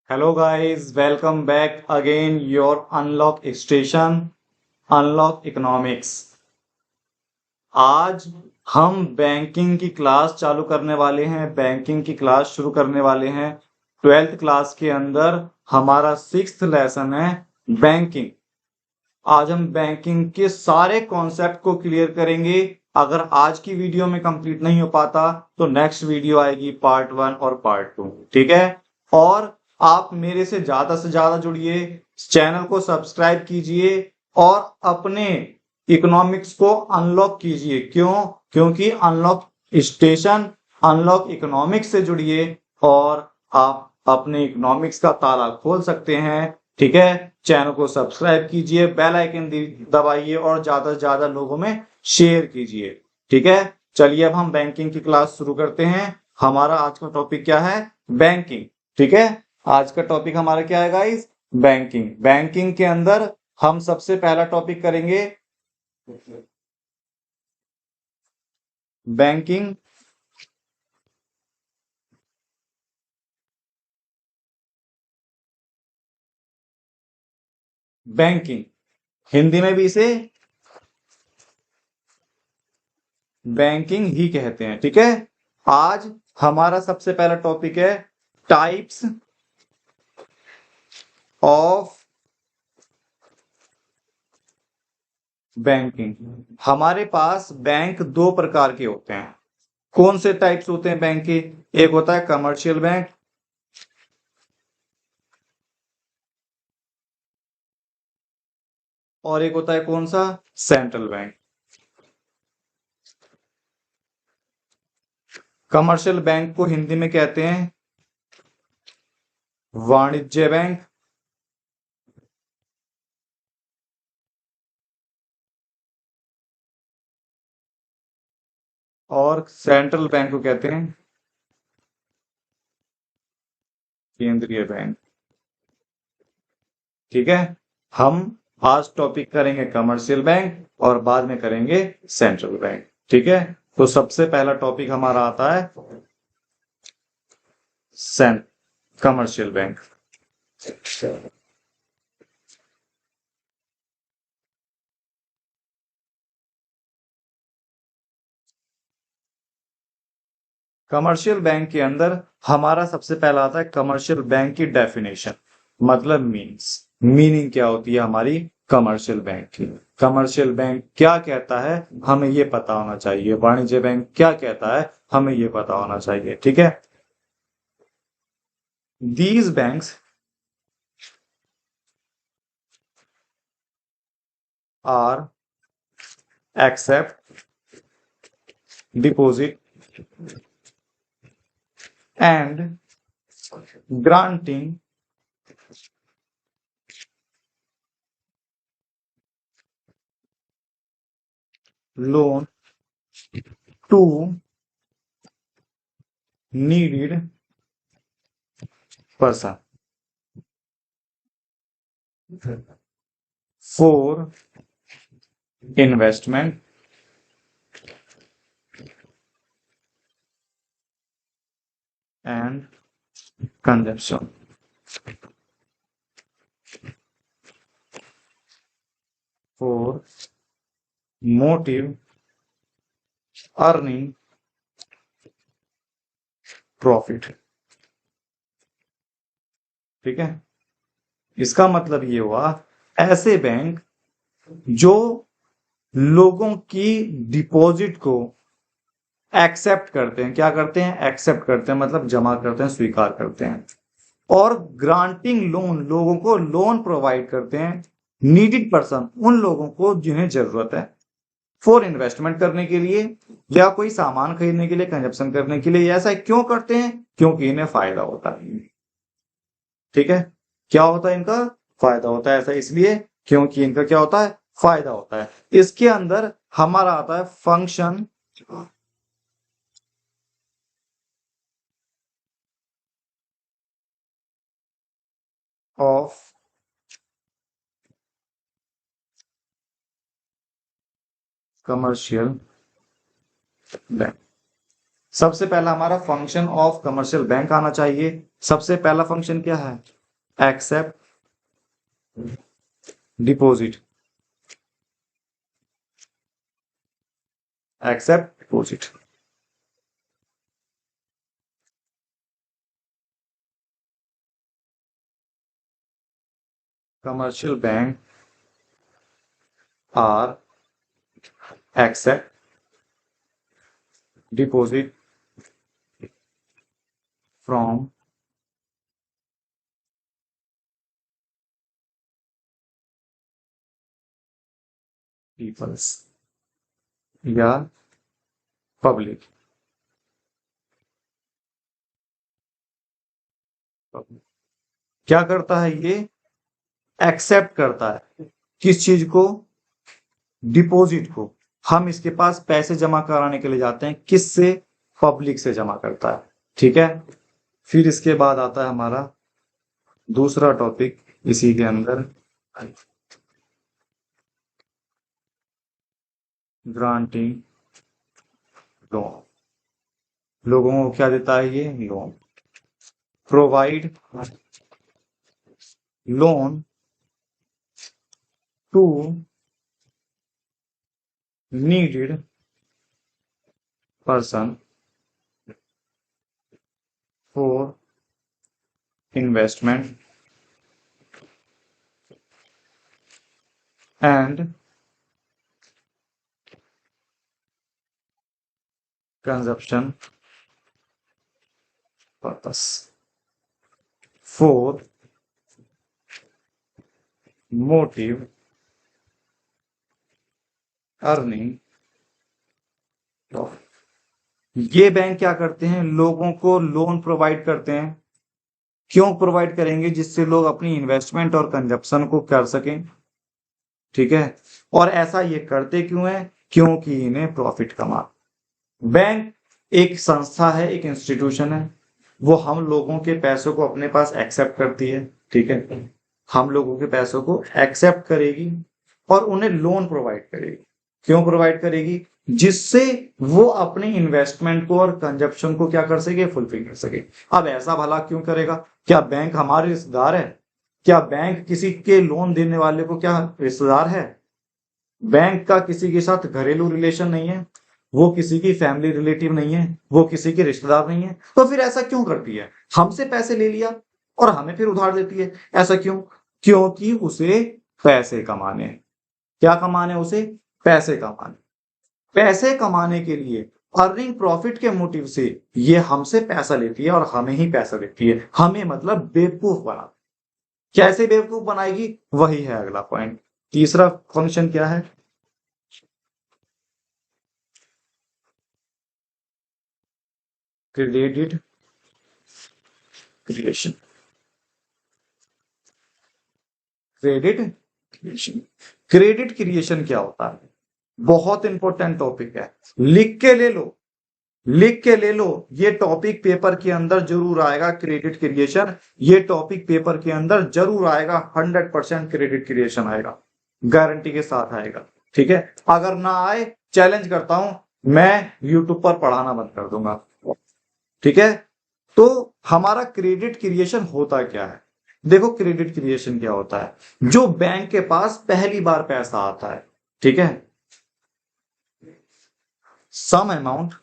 Hello guys, welcome back again your Unlock Station, Unlock Economics। आज हम banking की class चालू करने वाले हैं, बैंकिंग की क्लास शुरू करने वाले हैं। 12th क्लास के अंदर हमारा 6th लेसन है बैंकिंग। आज हम बैंकिंग के सारे कॉन्सेप्ट को क्लियर करेंगे। अगर आज की वीडियो में कंप्लीट नहीं हो पाता तो नेक्स्ट वीडियो आएगी पार्ट 1 और पार्ट 2, ठीक है। और आप मेरे से ज्यादा जुड़िए, चैनल को सब्सक्राइब कीजिए और अपने इकोनॉमिक्स को अनलॉक कीजिए। क्योंकि अनलॉक स्टेशन, अनलॉक इकोनॉमिक्स से जुड़िए और आप अपने इकोनॉमिक्स का ताला खोल सकते हैं, ठीक है। चैनल को सब्सक्राइब कीजिए, बेल आइकन दबाइए और ज्यादा से ज्यादा लोगों में शेयर कीजिए, ठीक है। चलिए अब हम बैंकिंग की क्लास शुरू करते हैं। हमारा आज का टॉपिक क्या है? बैंकिंग, ठीक है। आज का टॉपिक हमारा क्या है गाइस? बैंकिंग। बैंकिंग के अंदर हम सबसे पहला टॉपिक करेंगे बैंकिंग बैंकिंग हिंदी में भी इसे बैंकिंग ही कहते हैं, ठीक है। आज हमारा सबसे पहला टॉपिक है टाइप्स ऑफ बैंकिंग। हमारे पास बैंक दो प्रकार के होते हैं। कौन से टाइप्स होते हैं बैंक के? एक होता है कमर्शियल बैंक और एक होता है कौन सा? Central bank. कमर्शियल बैंक को हिंदी में कहते हैं वाणिज्य बैंक और सेंट्रल बैंक को कहते हैं केंद्रीय बैंक, ठीक है। हम आज टॉपिक करेंगे कमर्शियल बैंक और बाद में करेंगे सेंट्रल बैंक, ठीक है। तो सबसे पहला टॉपिक हमारा आता है कमर्शियल बैंक। कमर्शियल बैंक के अंदर हमारा सबसे पहला आता है कमर्शियल बैंक की डेफिनेशन, मतलब मीनिंग क्या होती है हमारी कमर्शियल बैंक की। कमर्शियल बैंक क्या कहता है हमें ये पता होना चाहिए, वाणिज्य बैंक क्या कहता है हमें ये पता होना चाहिए, ठीक है। These banks are accept deposit and granting loan to needed person for investment and consumption। For motive earning profit, ठीक है। इसका मतलब ये हुआ ऐसे बैंक जो लोगों की डिपॉजिट को एक्सेप्ट करते हैं। क्या करते हैं? एक्सेप्ट करते हैं, मतलब जमा करते हैं, स्वीकार करते हैं। और ग्रांटिंग लोन, लोगों को लोन प्रोवाइड करते हैं। नीडेड पर्सन, उन लोगों को जिन्हें जरूरत है। फॉर इन्वेस्टमेंट करने के लिए या कोई सामान खरीदने के लिए, कंजप्शन करने के लिए। ऐसा क्यों करते हैं? क्योंकि इन्हें फायदा होता है, ठीक है। क्या होता है? इनका फायदा होता है। ऐसा इसलिए क्योंकि इनका क्या होता है? फायदा होता है। इसके अंदर हमारा आता है फंक्शन ऑफ कमर्शियल बैंक। सबसे पहला हमारा फंक्शन ऑफ कमर्शियल बैंक आना चाहिए। सबसे पहला फंक्शन क्या है? Accept deposit, accept deposit. Commercial bank are accept deposit from peoples या पब्लिक। क्या करता है ये? एक्सेप्ट करता है किस चीज को? डिपॉजिट को। हम इसके पास पैसे जमा कराने के लिए जाते हैं, किससे? पब्लिक से जमा करता है। ठीक है, फिर इसके बाद आता है हमारा दूसरा टॉपिक इसी के अंदर, ग्रांटिंग लोन। लोगों को क्या देता है ये? Loan. Provide loan to needed person for investment and consumption purpose, for motive earning profit। ये बैंक क्या करते हैं? लोगों को लोन प्रोवाइड करते हैं। क्यों प्रोवाइड करेंगे? जिससे लोग अपनी इन्वेस्टमेंट और कंजप्शन को कर सकें। ठीक है, और ऐसा ये करते क्यों है? क्योंकि इन्हें प्रॉफिट कमा। बैंक एक संस्था है, एक इंस्टीट्यूशन है, वो हम लोगों के पैसों को अपने पास एक्सेप्ट करती है। ठीक है, हम लोगों के पैसों को एक्सेप्ट करेगी और उन्हें लोन प्रोवाइड करेगी। क्यों प्रोवाइड करेगी? जिससे वो अपनी इन्वेस्टमेंट को और कंजप्शन को क्या कर सके? फुलफिल कर सके। अब ऐसा भला क्यों करेगा? क्या बैंक हमारे रिश्तेदार है? क्या बैंक किसी के लोन देने वाले को क्या रिश्तेदार है? बैंक का किसी के साथ घरेलू रिलेशन नहीं है, वो किसी की फैमिली रिलेटिव नहीं है, वो किसी के रिश्तेदार नहीं है। तो फिर ऐसा क्यों करती है? हमसे पैसे ले लिया और हमें फिर उधार देती है, ऐसा क्यों? क्योंकि उसे पैसे कमाने। क्या कमाने? उसे पैसे कमाने। पैसे कमाने के लिए, अर्निंग प्रॉफिट के मोटिव से ये हमसे पैसा लेती है और हमें ही पैसा देती है। हमें मतलब बेवकूफ बना। कैसे बेवकूफ बनाएगी? वही है अगला पॉइंट। तीसरा फंक्शन क्या है? Credit creation. Credit creation. Credit creation क्या होता है? बहुत इंपॉर्टेंट टॉपिक है, लिख के ले लो, लिख के ले लो। ये टॉपिक पेपर के अंदर जरूर आएगा, क्रेडिट क्रिएशन। ये टॉपिक पेपर के अंदर जरूर आएगा, 100% क्रेडिट क्रिएशन आएगा, गारंटी के साथ आएगा। ठीक है, अगर ना आए चैलेंज करता हूं, मैं यूट्यूब पर पढ़ाना बंद कर दूंगा। ठीक है, तो हमारा क्रेडिट क्रिएशन होता क्या है? देखो, क्रेडिट क्रिएशन क्या होता है? जो बैंक के पास पहली बार पैसा आता है, ठीक है, some amount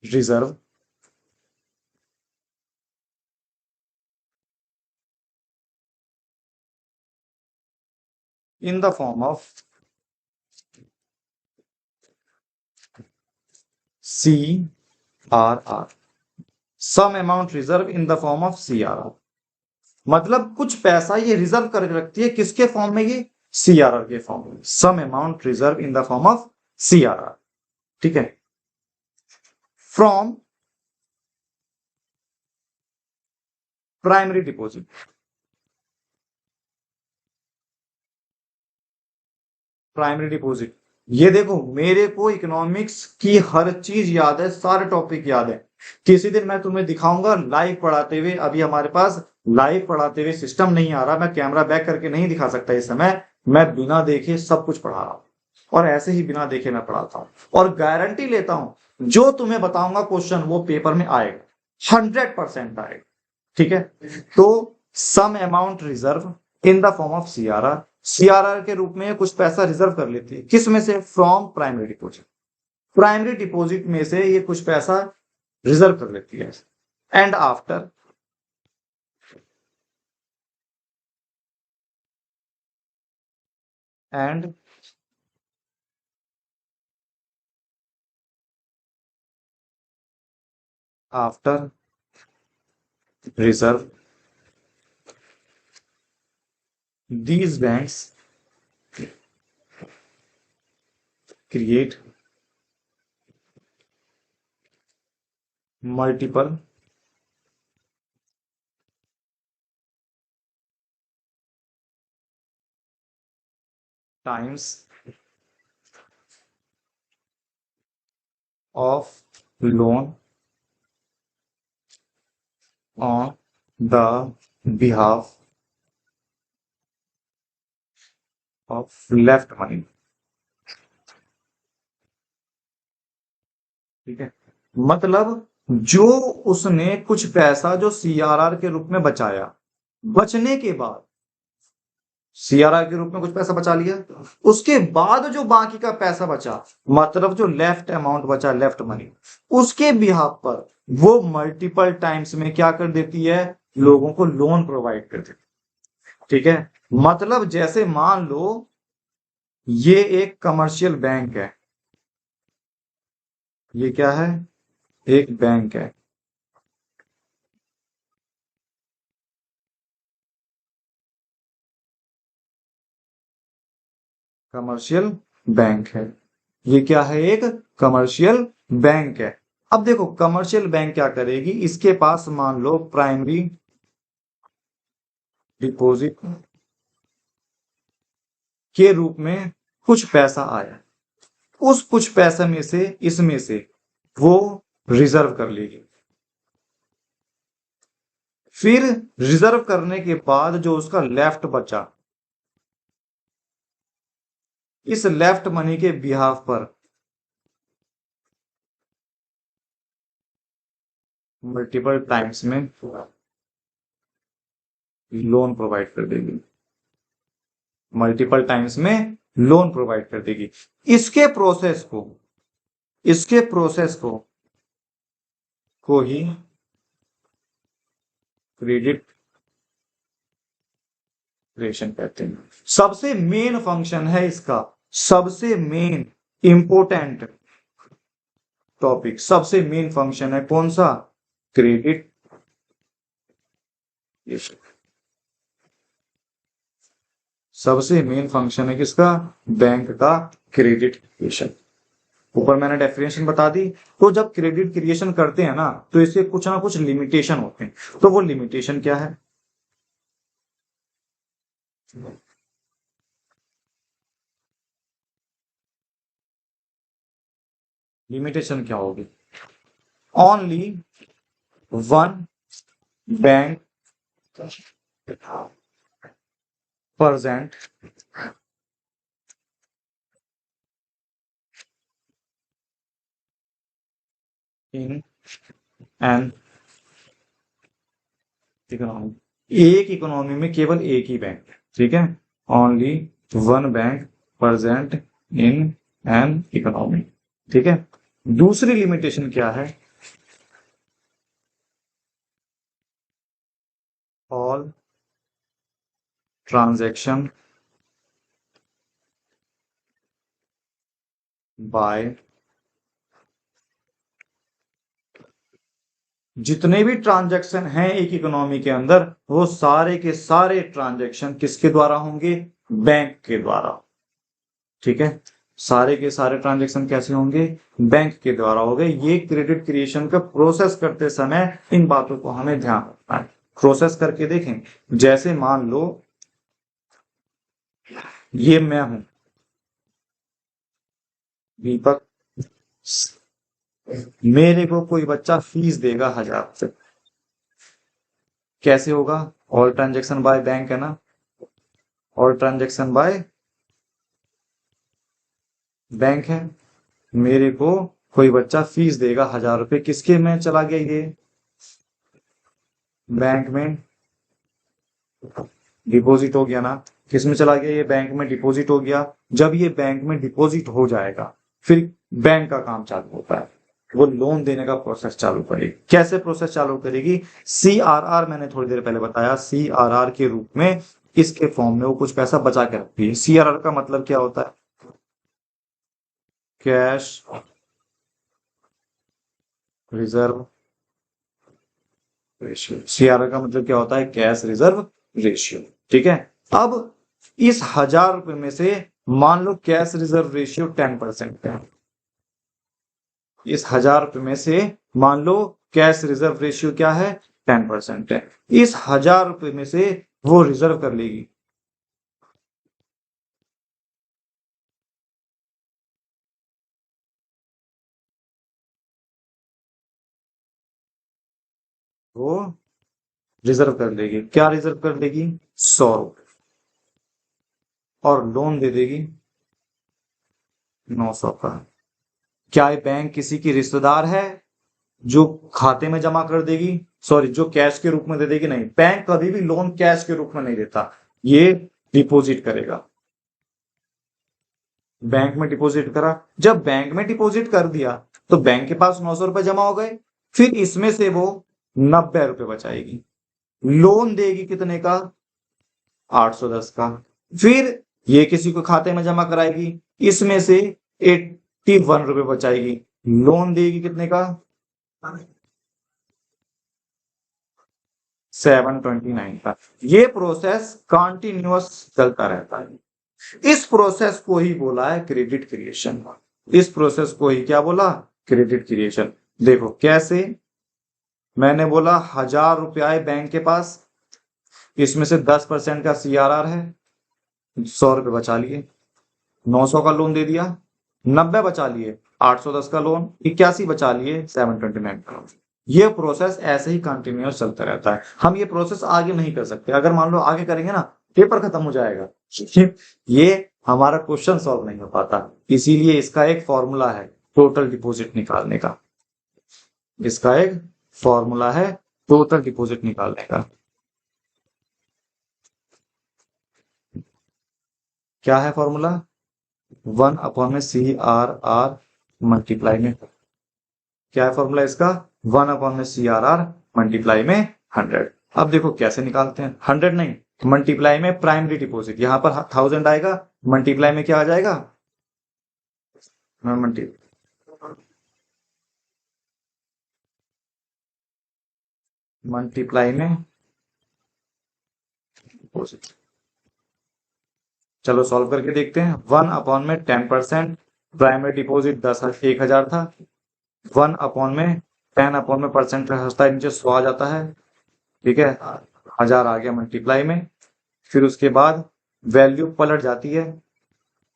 reserve in the form of CRR, some amount reserve in the form of CRR। मतलब कुछ पैसा ये रिजर्व करके रखती है, किसके फॉर्म में? ये CRR के फॉर्म में, some amount reserve in the form of CRR। ठीक है, from primary deposit. Primary deposit, ये देखो, मेरे को इकोनॉमिक्स की हर चीज याद है, सारे टॉपिक याद है। किसी दिन मैं तुम्हें दिखाऊंगा लाइव पढ़ाते हुए। अभी हमारे पास लाइव पढ़ाते हुए सिस्टम नहीं आ रहा, मैं कैमरा बैक करके नहीं दिखा सकता इस समय। मैं बिना देखे सब कुछ पढ़ा रहा हूं और ऐसे ही बिना देखे मैं पढ़ाता हूं और गारंटी लेता हूं जो तुम्हें बताऊंगा क्वेश्चन वो पेपर में आएगा, 100% आएगा। ठीक है, तो some amount reserve in the form of CRR, CRR के रूप में कुछ पैसा रिजर्व कर लेती है, किस में से? From primary deposit, primary deposit में से ये कुछ पैसा रिजर्व कर लेती है। And after and after reserve these banks create multiple times of loan on the behalf of left money। ठीक है, मतलब जो उसने कुछ पैसा जो सीआरआर के रूप में बचाया, बचने के बाद सीआरआर के रूप में कुछ पैसा बचा लिया, उसके बाद जो बाकी का पैसा बचा, मतलब जो लेफ्ट अमाउंट बचा, लेफ्ट मनी, उसके बिहाफ पर वो मल्टीपल टाइम्स में क्या कर देती है? लोगों को लोन प्रोवाइड कर देती है। ठीक है, मतलब जैसे मान लो ये एक कमर्शियल बैंक है, ये क्या है? एक बैंक है, कमर्शियल बैंक है, ये क्या है? एक कमर्शियल बैंक है। अब देखो कमर्शियल बैंक क्या करेगी, इसके पास मान लो प्राइमरी डिपॉजिट के रूप में कुछ पैसा आया, उस कुछ पैसे में से इसमें से वो रिजर्व कर लेगी। फिर रिजर्व करने के बाद जो उसका लेफ्ट बचा, इस लेफ्ट मनी के बिहाफ पर मल्टीपल टाइम्स में लोन प्रोवाइड कर देगी, मल्टीपल टाइम्स में लोन प्रोवाइड कर देगी। इसके प्रोसेस को ही क्रेडिट क्रिएशन कहते हैं। सबसे मेन फंक्शन है इसका, सबसे मेन इंपोर्टेंट टॉपिक, सबसे मेन फंक्शन है कौन सा? क्रेडिट। सबसे मेन फंक्शन है किसका? बैंक का क्रेडिट क्रिएशन। ऊपर मैंने डेफिनेशन बता दी। तो जब क्रेडिट क्रिएशन करते हैं ना, तो इसके कुछ ना कुछ लिमिटेशन होते हैं। तो वो लिमिटेशन क्या है? लिमिटेशन क्या होगी? Only one bank present in an economy, एक इकोनॉमी में केवल एक ही बैंक। ठीक है, only one bank present in an economy. ठीक है, दूसरी लिमिटेशन क्या है? ऑल ट्रांजैक्शन बाय, जितने भी ट्रांजैक्शन हैं एक इकोनॉमी के अंदर, वो सारे के सारे ट्रांजैक्शन किसके द्वारा होंगे? बैंक के द्वारा। ठीक है, सारे के सारे ट्रांजैक्शन कैसे होंगे? बैंक के द्वारा हो गए। ये क्रेडिट क्रिएशन का प्रोसेस करते समय इन बातों को हमें ध्यान रखना है। प्रोसेस करके देखें, जैसे मान लो ये मैं हूं दीपक, मेरे को कोई बच्चा फीस देगा 1000 रुपये, कैसे होगा? ऑल ट्रांजैक्शन बाय बैंक है ना, ऑल ट्रांजैक्शन बाय बैंक है। मेरे को कोई बच्चा फीस देगा 1000 रुपये, किसके में चला गया ये, बैंक में डिपॉजिट हो गया ना, किस में चला गया ये, बैंक में डिपॉजिट हो गया। जब ये बैंक में डिपॉजिट हो जाएगा फिर बैंक का काम चालू होता है, वो लोन देने का प्रोसेस चालू करेगी। कैसे प्रोसेस चालू करेगी, CRR मैंने थोड़ी देर पहले बताया, CRR के रूप में इसके फॉर्म में वो कुछ पैसा बचा के रखती है। CRR का मतलब क्या होता है, कैश रिजर्व रेशियो। CRR का मतलब क्या होता है, कैश रिजर्व रेशियो। ठीक है, अब इस 1000 रुपए में से मान लो कैश रिजर्व रेशियो 10% है, इस 1000 रुपए में से मान लो कैश रिजर्व रेशियो क्या है, 10% है। इस 1000 रुपए में से वो रिजर्व कर लेगी, वो रिजर्व कर लेगी। क्या रिजर्व कर लेगी, 100 रुपए, और लोन दे देगी 900 का। क्या ये बैंक किसी की रिश्तेदार है जो खाते में जमा कर देगी, सॉरी जो कैश के रूप में दे देगी, नहीं, बैंक कभी भी लोन कैश के रूप में नहीं देता, ये डिपॉजिट करेगा। बैंक में डिपॉजिट करा, जब बैंक में डिपॉजिट कर दिया तो बैंक के पास 900 रुपए जमा हो गए, फिर इसमें से वो 90 रुपए बचाएगी, लोन देगी कितने का, 810 का। फिर ये किसी को खाते में जमा कराएगी, इसमें से 81 रुपए बचाएगी, लोन देगी कितने का, 729 का। ये प्रोसेस कंटिन्यूअस चलता रहता है। इस प्रोसेस को ही बोला है क्रेडिट क्रिएशन। इस प्रोसेस को ही क्या बोला, क्रेडिट क्रिएशन। देखो कैसे, मैंने बोला 1000 रुपये आए बैंक के पास, इसमें से 10% का CRR है, 100 रुपये बचा लिए, 900 का लोन दे दिया, 90 बचा लिए, 810 का लोन, 81 बचा लिए, 729 का लोन। ये प्रोसेस ऐसे ही कंटिन्यूअस चलता रहता है। हम ये प्रोसेस आगे नहीं कर सकते, अगर मान लो आगे करेंगे ना पेपर खत्म हो जाएगा, ये हमारा क्वेश्चन सॉल्व नहीं हो पाता। इसीलिए इसका एक फॉर्मूला है टोटल डिपॉजिट निकालने का, इसका एक फॉर्मूला है टोटल डिपॉजिट निकालने का। क्या है फॉर्मूला, 1/CRR मल्टीप्लाई में, क्या है फॉर्मूला इसका, 1/CRR मल्टीप्लाई में 100। अब देखो कैसे निकालते हैं, 100 नहीं, मल्टीप्लाई में प्राइमरी डिपॉजिट, यहां पर 1000 आएगा, मल्टीप्लाई में क्या आ जाएगा, मल्टीप्लाई में डिपॉजिट। चलो सॉल्व करके देखते हैं। 1/10%, प्राइमरी डिपॉजिट 1000 था, 10/में परसेंट हंसता है नीचे 100 आ जाता है, ठीक है, 1000 आ गया मल्टीप्लाई में। फिर उसके बाद वैल्यू पलट जाती है,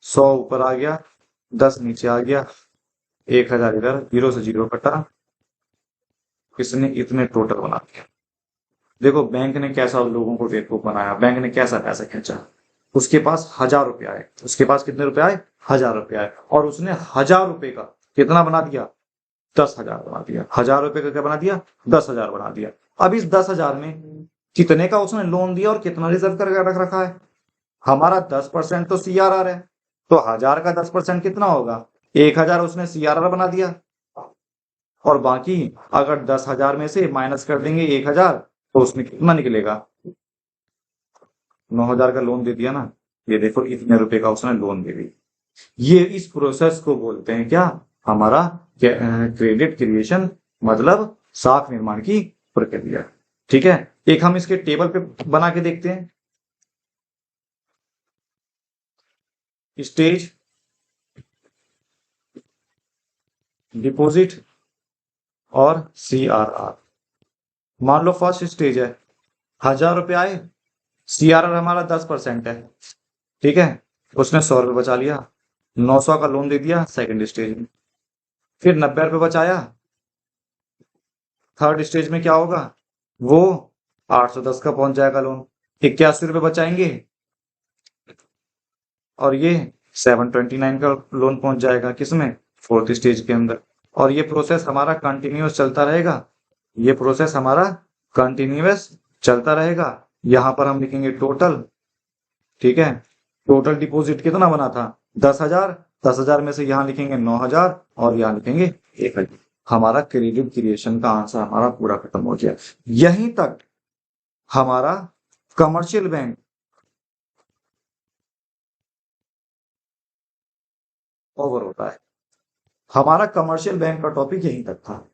100 ऊपर आ गया, 10 नीचे आ गया, 1000 इधर, 0 से 0 कटा, किसने इतने टोटल बना दिया। देखो बैंक ने कैसा लोगों को बेवकूफ बनाया, बैंक ने कैसा पैसा खींचा। उसके पास 1000 रुपये आए, उसके पास कितने रुपए आए, 1000 रुपये आए, और उसने 1000 रुपये का कितना बना दिया, 10,000 बना दिया। 1000 रुपये का क्या बना दिया, 10,000 बना दिया। अब इस 10,000 में कितने का उसने लोन दिया और कितना रिजर्व करके रख रखा है, हमारा 10% तो CRR है, तो 1000 का 10% कितना होगा, 1000 उसने CRR बना दिया, और बाकी अगर 10,000 में से माइनस कर देंगे 1000 तो उसमें कितना निकलेगा, 9,000 का लोन दे दिया ना। ये देखो इतने रुपए का उसने लोन दे दिया। ये इस प्रोसेस को बोलते हैं क्या, हमारा क्रेडिट क्रिएशन, मतलब साख निर्माण की प्रक्रिया। ठीक है, एक हम इसके टेबल पे बना के देखते हैं। स्टेज, डिपॉजिट और CRR। मान लो फर्स्ट स्टेज है, 1000 रुपये आए, CRR हमारा 10% है, ठीक है, उसने 100 रुपये बचा लिया, 900 का लोन दे दिया सेकंड स्टेज में। फिर 90 रुपये बचाया, थर्ड स्टेज में क्या होगा, वो 810 का पहुंच जाएगा लोन, 81 रुपये बचाएंगे, और ये 729 का लोन पहुंच जाएगा, किसमें, फोर्थ स्टेज के अंदर। और ये प्रोसेस हमारा कंटिन्यूअस चलता रहेगा, ये प्रोसेस हमारा कंटिन्यूअस चलता रहेगा। यहां पर हम लिखेंगे टोटल, ठीक है, टोटल डिपॉजिट कितना बना था 10,000, 10,000 में से यहां लिखेंगे 9,000 और यहां लिखेंगे 1,000। हमारा क्रेडिट क्रिएशन का आंसर हमारा पूरा खत्म हो गया। यहीं तक हमारा कमर्शियल बैंक ओवर होता है। हमारा कमर्शियल बैंक का टॉपिक यहीं तक था,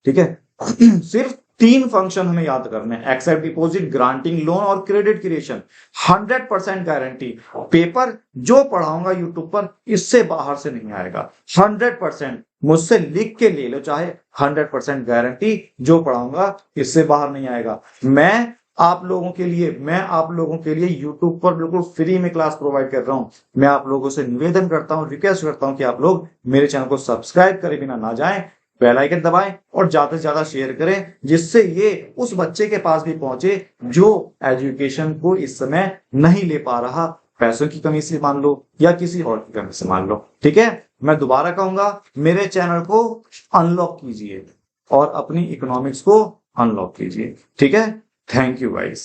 ठीक है। सिर्फ 3 फंक्शन हमें याद करने हैं, एक्सेप्ट डिपॉजिट, ग्रांटिंग लोन और क्रेडिट क्रिएशन। 100% गारंटी, पेपर जो पढ़ाऊंगा यूट्यूब पर इससे बाहर से नहीं आएगा। 100% मुझसे लिख के ले लो चाहे, 100% गारंटी जो पढ़ाऊंगा इससे बाहर नहीं आएगा। मैं आप लोगों के लिए यूट्यूब पर बिल्कुल फ्री में क्लास प्रोवाइड कर रहा हूं। मैं आप लोगों से निवेदन करता हूं, रिक्वेस्ट करता हूं कि आप लोग मेरे चैनल को सब्सक्राइब करे बिना ना जाएं, बेल आइकन दबाएं और ज्यादा से ज्यादा शेयर करें, जिससे ये उस बच्चे के पास भी पहुंचे जो एजुकेशन को इस समय नहीं ले पा रहा, पैसों की कमी से मान लो या किसी और की कमी से मान लो, ठीक है। मैं दोबारा कहूंगा, मेरे चैनल को अनलॉक कीजिए और अपनी इकोनॉमिक्स को अनलॉक कीजिए, ठीक है। Thank you guys.